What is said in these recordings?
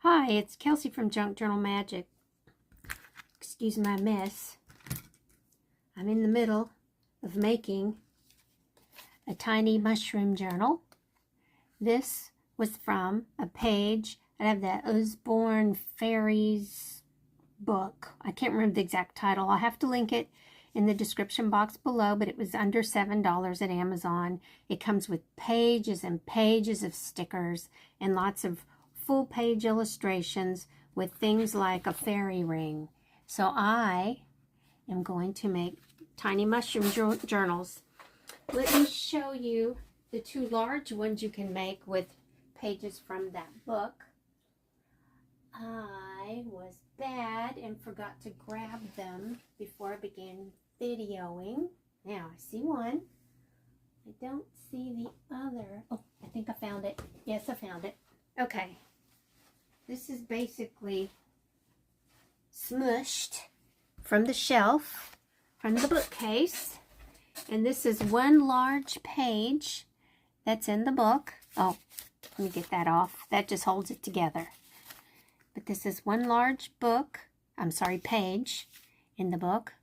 Hi, it's Kelsey from Junk Journal Magic. Excuse my mess. I'm in the middle of making a tiny mushroom journal. This was from a page out of the Usborne Fairies book. I can't remember the exact title. I'll have to link it in the description box below, but it was under $7 at Amazon. It comes with pages and pages of stickers and lots of full-page illustrations with things like a fairy ring. So I am going to make tiny mushroom journals. Let me show you the two large ones you can make with pages from that book. I was bad and forgot to grab them before I began videoing. Now I see one. I don't see the other. Oh, I think I found it. Yes, I found it. Okay. This is basically smushed from the shelf, from the bookcase. And this is one large page that's in the book. Oh, let me get that off. That just holds it together. But this is one large page in the book.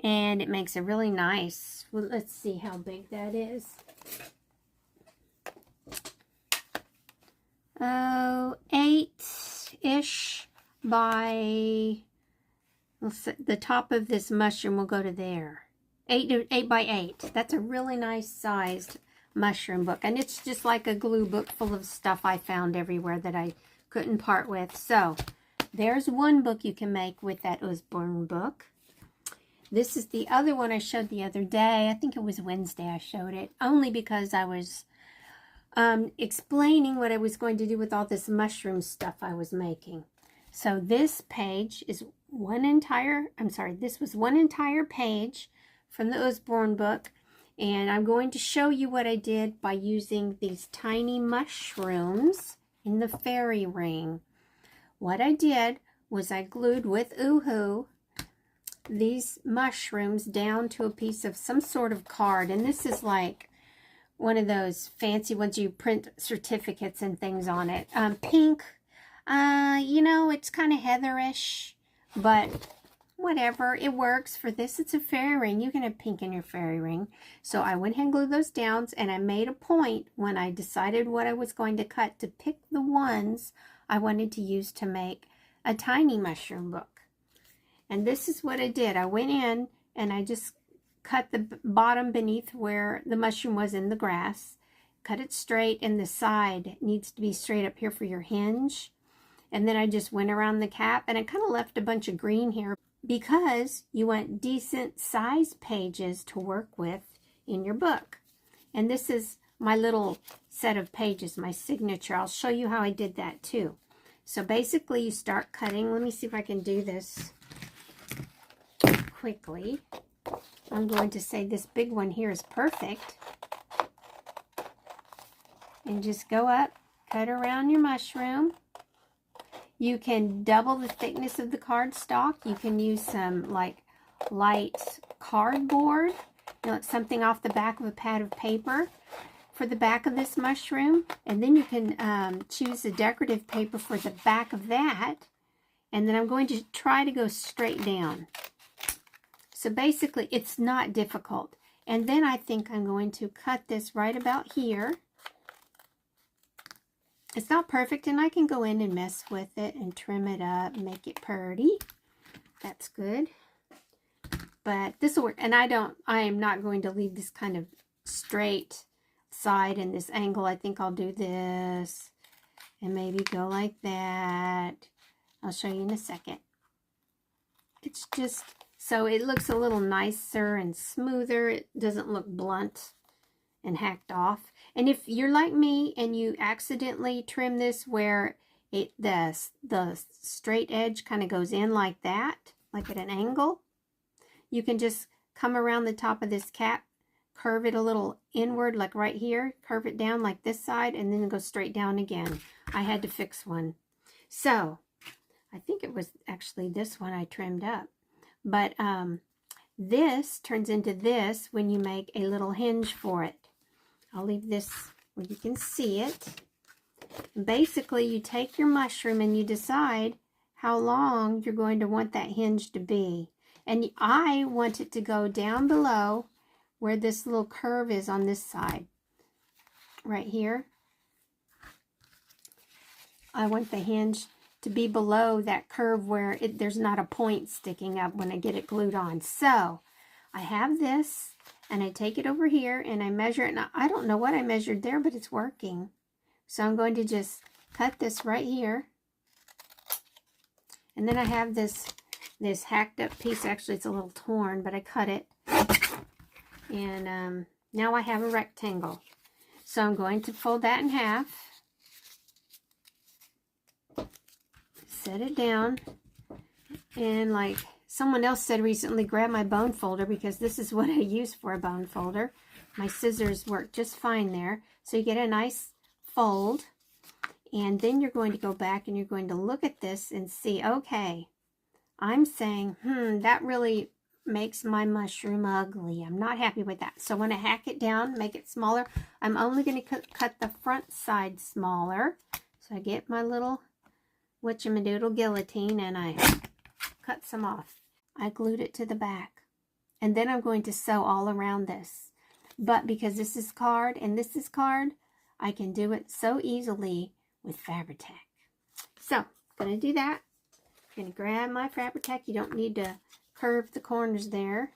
And it makes a really nice, well, let's see how big that is. Oh, 8-ish by, the top of this mushroom will go to there. 8 by 8. That's a really nice sized mushroom book. And it's just like a glue book full of stuff I found everywhere that I couldn't part with. So there's one book you can make with that Usborne book. This is the other one I showed the other day. I think it was Wednesday I showed it, only because I was explaining what I was going to do with all this mushroom stuff I was making. So this page is this was one entire page from the Usborne book, and I'm going to show you what I did by using these tiny mushrooms in the fairy ring. What I did was I glued with Oohoo these mushrooms down to a piece of some sort of card, and this is like one of those fancy ones you print certificates and things on it. Pink, it's kind of heatherish, but whatever, it works for this. It's a fairy ring. You can have pink in your fairy ring. So I went ahead and glued those down, and I made a point when I decided what I was going to cut to pick the ones I wanted to use to make a tiny mushroom book. And this is what I did. I went in and I just cut the bottom beneath where the mushroom was in the grass. Cut it straight, and the side needs to be straight up here for your hinge. And then I just went around the cap, and I kind of left a bunch of green here because you want decent size pages to work with in your book. And this is my little set of pages, my signature. I'll show you how I did that too. So basically you start cutting. Let me see if I can do this quickly. I'm going to say this big one here is perfect. And just go up, cut around your mushroom. You can double the thickness of the cardstock. You can use some like light cardboard, something off the back of a pad of paper for the back of this mushroom. And then you can choose a decorative paper for the back of that. And then I'm going to try to go straight down. So basically, it's not difficult. And then I think I'm going to cut this right about here. It's not perfect, and I can go in and mess with it and trim it up and make it pretty. That's good. But this will work. And I am not going to leave this kind of straight side in this angle. I think I'll do this and maybe go like that. I'll show you in a second. It's just so it looks a little nicer and smoother. It doesn't look blunt and hacked off. And if you're like me and you accidentally trim this where the straight edge kind of goes in like that, like at an angle, you can just come around the top of this cap, curve it a little inward like right here, curve it down like this side, and then go straight down again. I had to fix one. So I think it was actually this one I trimmed up. But this turns into this when you make a little hinge for it. I'll leave this where you can see it. Basically, you take your mushroom and you decide how long you're going to want that hinge to be. And I want it to go down below where this little curve is on this side. Right here. I want the hinge to be below that curve where there's not a point sticking up when I get it glued on. So I have this and I take it over here and I measure it. Now, I don't know what I measured there, but it's working. So I'm going to just cut this right here. And then I have this hacked up piece. Actually, it's a little torn, but I cut it. And now I have a rectangle. So I'm going to fold that in half. Set it down. And like someone else said recently, grab my bone folder, because this is what I use for a bone folder. My scissors work just fine there. So you get a nice fold. And then you're going to go back and you're going to look at this and see, okay, I'm saying, that really makes my mushroom ugly. I'm not happy with that. So when I hack it down, make it smaller, I'm only going to cut the front side smaller. So I get my little whatchamadoodle guillotine and I cut some off. I glued it to the back. And then I'm going to sew all around this. But because this is card and this is card, I can do it so easily with Fabri-Tac. So, I'm going to do that. I'm going to grab my Fabri-Tac. You don't need to curve the corners there.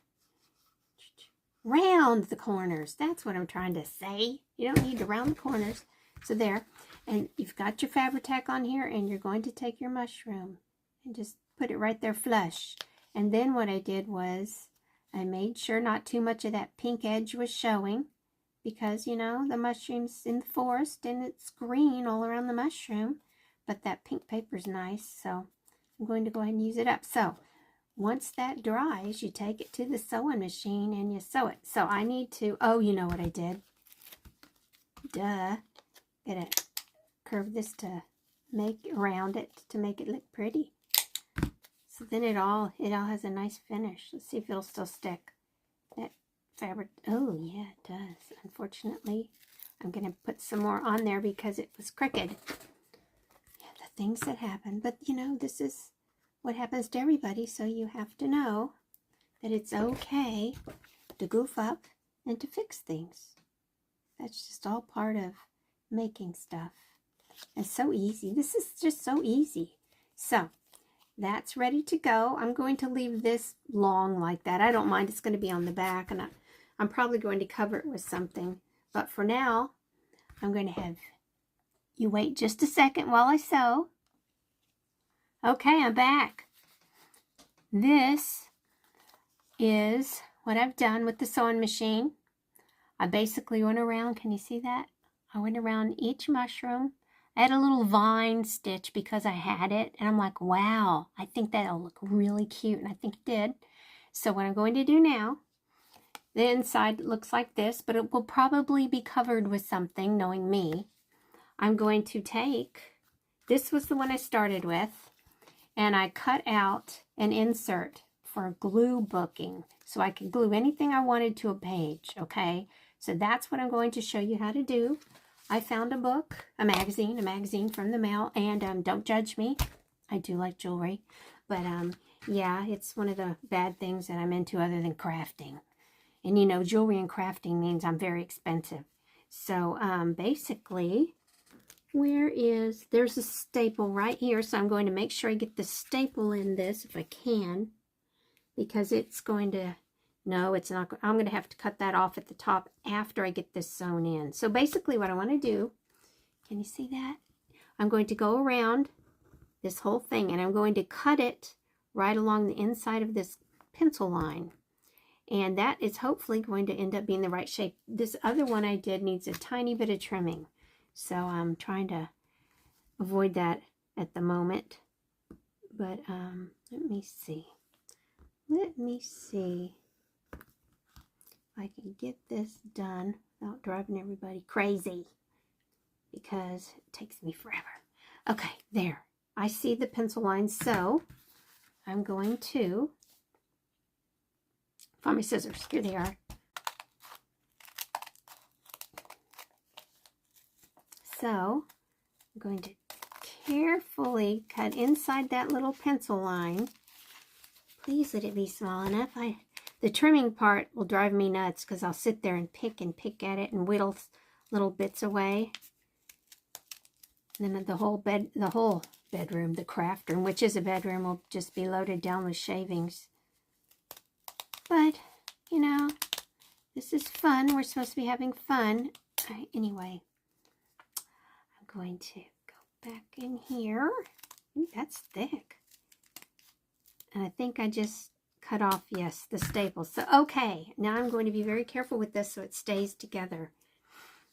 Round the corners. That's what I'm trying to say. You don't need to round the corners. So there. And you've got your Fabri-Tac on here, and you're going to take your mushroom and just put it right there flush. And then what I did was I made sure not too much of that pink edge was showing. Because, you know, the mushroom's in the forest and it's green all around the mushroom. But that pink paper's nice, so I'm going to go ahead and use it up. So, once that dries, you take it to the sewing machine and you sew it. So, I need to, oh, you know what I did. Duh. Gotta curve this to make around it to make it look pretty. So then it all has a nice finish. Let's see if it'll still stick. That fabric, oh yeah, it does. Unfortunately, I'm going to put some more on there because it was crooked. Yeah, the things that happen. But, you know, this is what happens to everybody, so you have to know that it's okay to goof up and to fix things. That's just all part of making stuff. It's so easy. This is just so easy. So, that's ready to go. I'm going to leave this long like that. I don't mind. It's going to be on the back, and I'm probably going to cover it with something. But for now, I'm going to have you wait just a second while I sew. Okay, I'm back. This is what I've done with the sewing machine. I basically went around, can you see that? I went around each mushroom. I had a little vine stitch because I had it. And I'm like, wow, I think that'll look really cute. And I think it did. So what I'm going to do now, the inside looks like this, but it will probably be covered with something, knowing me. I'm going to take, this was the one I started with, and I cut out an insert for glue booking. So I could glue anything I wanted to a page, okay? So that's what I'm going to show you how to do. I found a book, a magazine from the mail, and don't judge me. I do like jewelry, but yeah, it's one of the bad things that I'm into other than crafting. And you know, jewelry and crafting means I'm very expensive. So basically, there's a staple right here, so I'm going to make sure I get the staple in this if I can, because it's going to, no, it's not. I'm going to have to cut that off at the top after I get this sewn in. So basically what I want to do, can you see that? I'm going to go around this whole thing and I'm going to cut it right along the inside of this pencil line. And that is hopefully going to end up being the right shape. This other one I did needs a tiny bit of trimming. So I'm trying to avoid that at the moment. But let me see. Let me see if I can get this done without driving everybody crazy, because it takes me forever. Okay, there. I see the pencil line, so I'm going to find my scissors. Here they are. So I'm going to carefully cut inside that little pencil line. Please let it be small enough. The trimming part will drive me nuts because I'll sit there and pick at it and whittle little bits away. And then the whole bedroom, the craft room, which is a bedroom, will just be loaded down with shavings. But, you know, this is fun. We're supposed to be having fun. Anyway, I'm going to go back in here. Ooh, that's thick. And I think I just cut off, yes, the staples. So, okay, now I'm going to be very careful with this so it stays together.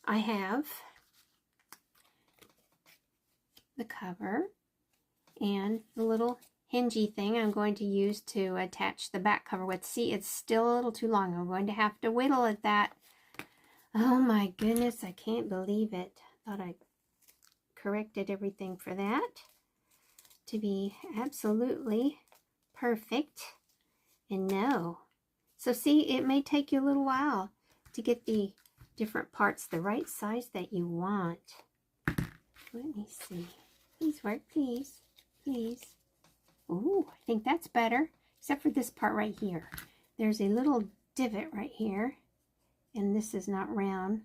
I have the cover and the little hingy thing I'm going to use to attach the back cover with. See, it's still a little too long. I'm going to have to whittle at that. Oh my goodness, I can't believe it. Thought I corrected everything for that to be absolutely perfect. And no. So see, it may take you a little while to get the different parts the right size that you want. Let me see. Please work, please. Please. Ooh, I think that's better. Except for this part right here. There's a little divot right here. And this is not round.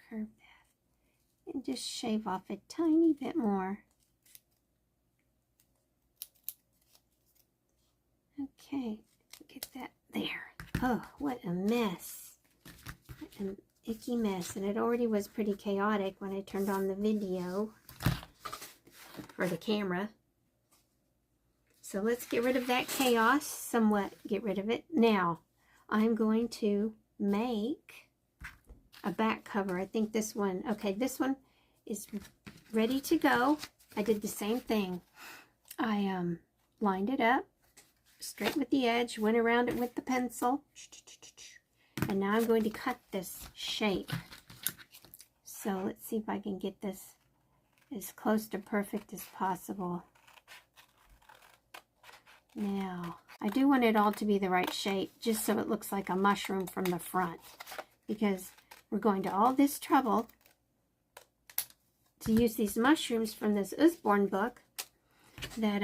Curve that. And just shave off a tiny bit more. Okay. Get that there. Oh, what a mess. What an icky mess. And it already was pretty chaotic when I turned on the video for the camera. So let's get rid of that chaos, somewhat get rid of it. Now, I'm going to make a back cover. I think this one, okay, this one is ready to go. I did the same thing. I lined it up straight with the edge, went around it with the pencil, and now I'm going to cut this shape. So let's see if I can get this as close to perfect as possible. Now, I do want it all to be the right shape, just so it looks like a mushroom from the front, because we're going to all this trouble to use these mushrooms from this Usborne book that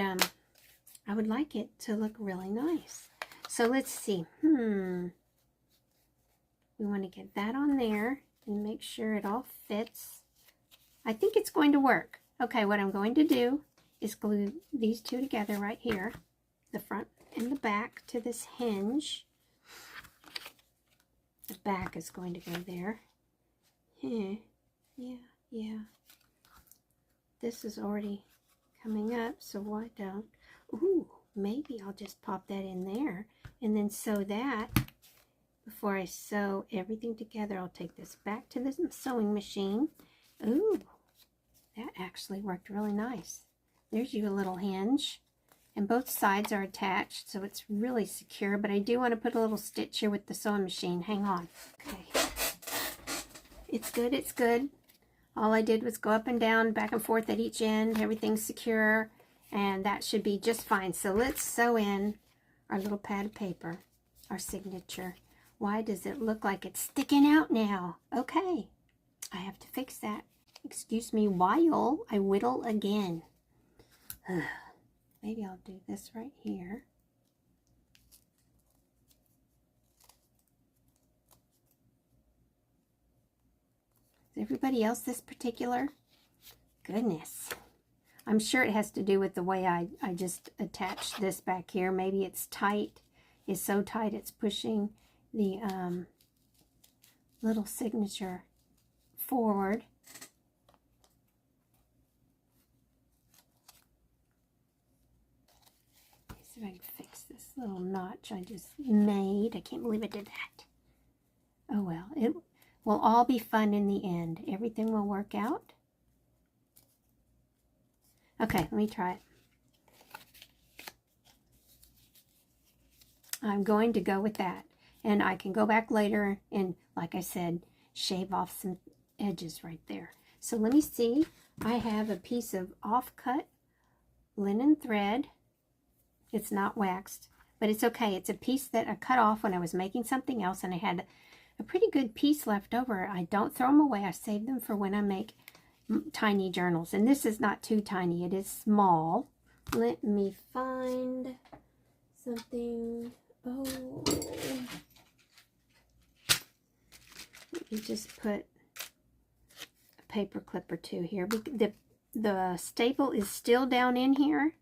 I would like it to look really nice. So let's see. We want to get that on there and make sure it all fits. I think it's going to work. Okay, what I'm going to do is glue these two together right here, the front and the back, to this hinge. The back is going to go there. Yeah. This is already coming up, so why don't... Ooh, maybe I'll just pop that in there and then sew that. Before I sew everything together, I'll take this back to the sewing machine. Ooh, that actually worked really nice. There's your little hinge. And both sides are attached, so it's really secure. But I do want to put a little stitch here with the sewing machine. Hang on. Okay. It's good, it's good. All I did was go up and down, back and forth at each end. Everything's secure. And that should be just fine. So let's sew in our little pad of paper, our signature. Why does it look like it's sticking out now? Okay, I have to fix that. Excuse me while I whittle again. Maybe I'll do this right here. Is everybody else this particular? Goodness. I'm sure it has to do with the way I just attached this back here. Maybe it's tight. It's so tight it's pushing the little signature forward. Let's see if I can fix this little notch I just made. I can't believe I did that. Oh well, it will all be fun in the end. Everything will work out. Okay, let me try it. I'm going to go with that. And I can go back later and, like I said, shave off some edges right there. So let me see. I have a piece of off-cut linen thread. It's not waxed, but it's okay. It's a piece that I cut off when I was making something else, and I had a pretty good piece left over. I don't throw them away. I save them for when I make tiny journals. And this is not too tiny. It is small. Let me find something. Oh, let me just put a paper clip or two here. The staple is still down in here,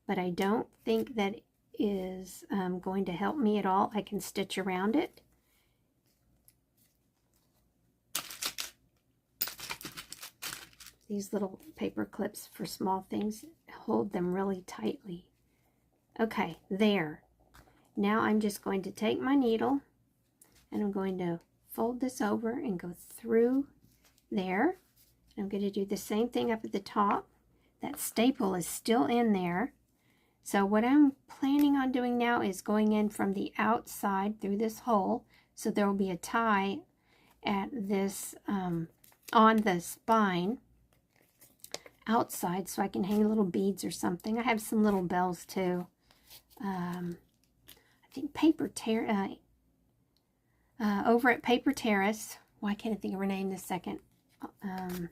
but I don't think that is going to help me at all. I can stitch around it. These little paper clips for small things hold them really tightly. Okay, there. Now I'm just going to take my needle and I'm going to fold this over and go through there. I'm going to do the same thing up at the top. That staple is still in there. So what I'm planning on doing now is going in from the outside through this hole. So there will be a tie at this, on the spine outside, so I can hang little beads or something. I have some little bells too. I think over at Paper Terrace. Why can't I think of her name this second? I'm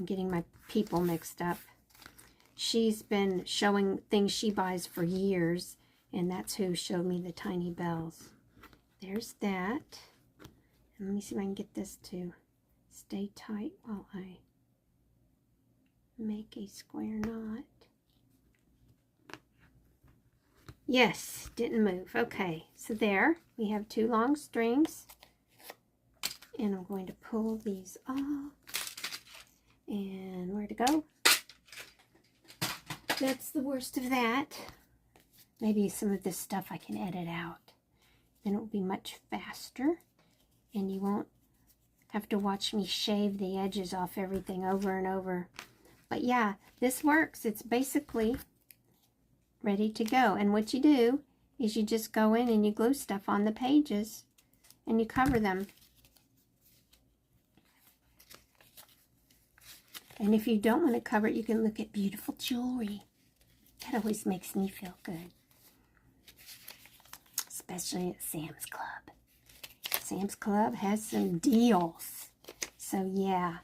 getting my people mixed up. She's been showing things she buys for years, and that's who showed me the tiny bells. There's that. And let me see if I can get this to stay tight while I make a square knot. Yes, didn't move. Okay, so there we have 2 long strings, and I'm going to pull these off. And where to go? That's the worst of that. Maybe some of this stuff I can edit out. Then it will be much faster, and you won't have to watch me shave the edges off everything over and over. But yeah, this works. It's basically ready to go. And what you do is you just go in and you glue stuff on the pages and you cover them. And if you don't want to cover it, you can look at beautiful jewelry. That always makes me feel good. Especially at Sam's Club. Sam's Club has some deals. So yeah,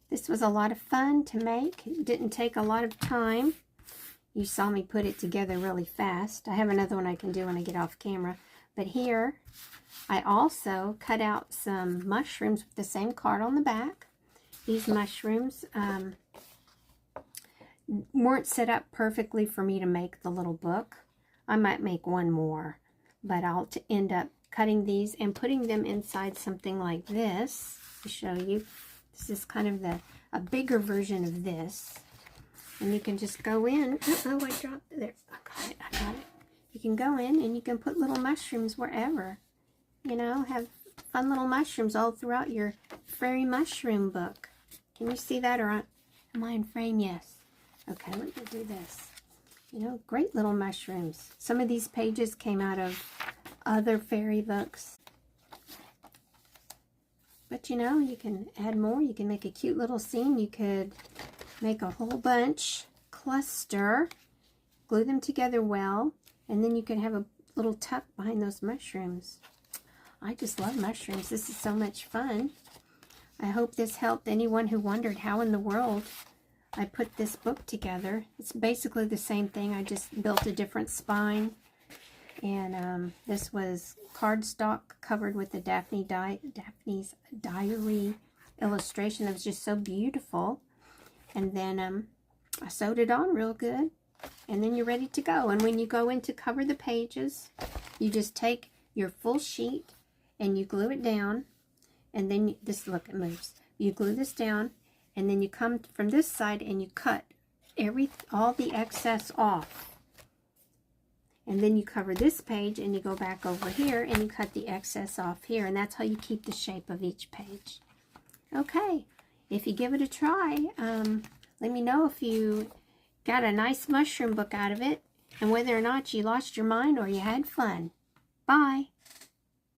this was a lot of fun to make. It didn't take a lot of time. You saw me put it together really fast. I have another one I can do when I get off camera. But here, I also cut out some mushrooms with the same card on the back. These mushrooms weren't set up perfectly for me to make the little book. I might make one more, but I'll end up cutting these and putting them inside something like this to show you. This is kind of a bigger version of this. And you can just go in. Oh, I dropped it there. I got it. You can go in and you can put little mushrooms wherever. You know, have fun little mushrooms all throughout your fairy mushroom book. Can you see that, or am I in frame? Yes. Okay, let me do this. You know, great little mushrooms. Some of these pages came out of other fairy books. But you know, you can add more. You can make a cute little scene. You could make a whole bunch, cluster, glue them together well, and then you can have a little tuck behind those mushrooms. I just love mushrooms. This is so much fun. I hope this helped anyone who wondered how in the world I put this book together. It's basically the same thing. I just built a different spine. And this was cardstock covered with the Daphne's Diary illustration. It was just so beautiful. And then I sewed it on real good. And then you're ready to go. And when you go in to cover the pages, you just take your full sheet and you glue it down. And then look, it moves. You glue this down, and then you come from this side and you cut all the excess off. And then you cover this page and you go back over here and you cut the excess off here. And that's how you keep the shape of each page. Okay, if you give it a try, let me know if you got a nice mushroom book out of it and whether or not you lost your mind or you had fun. Bye.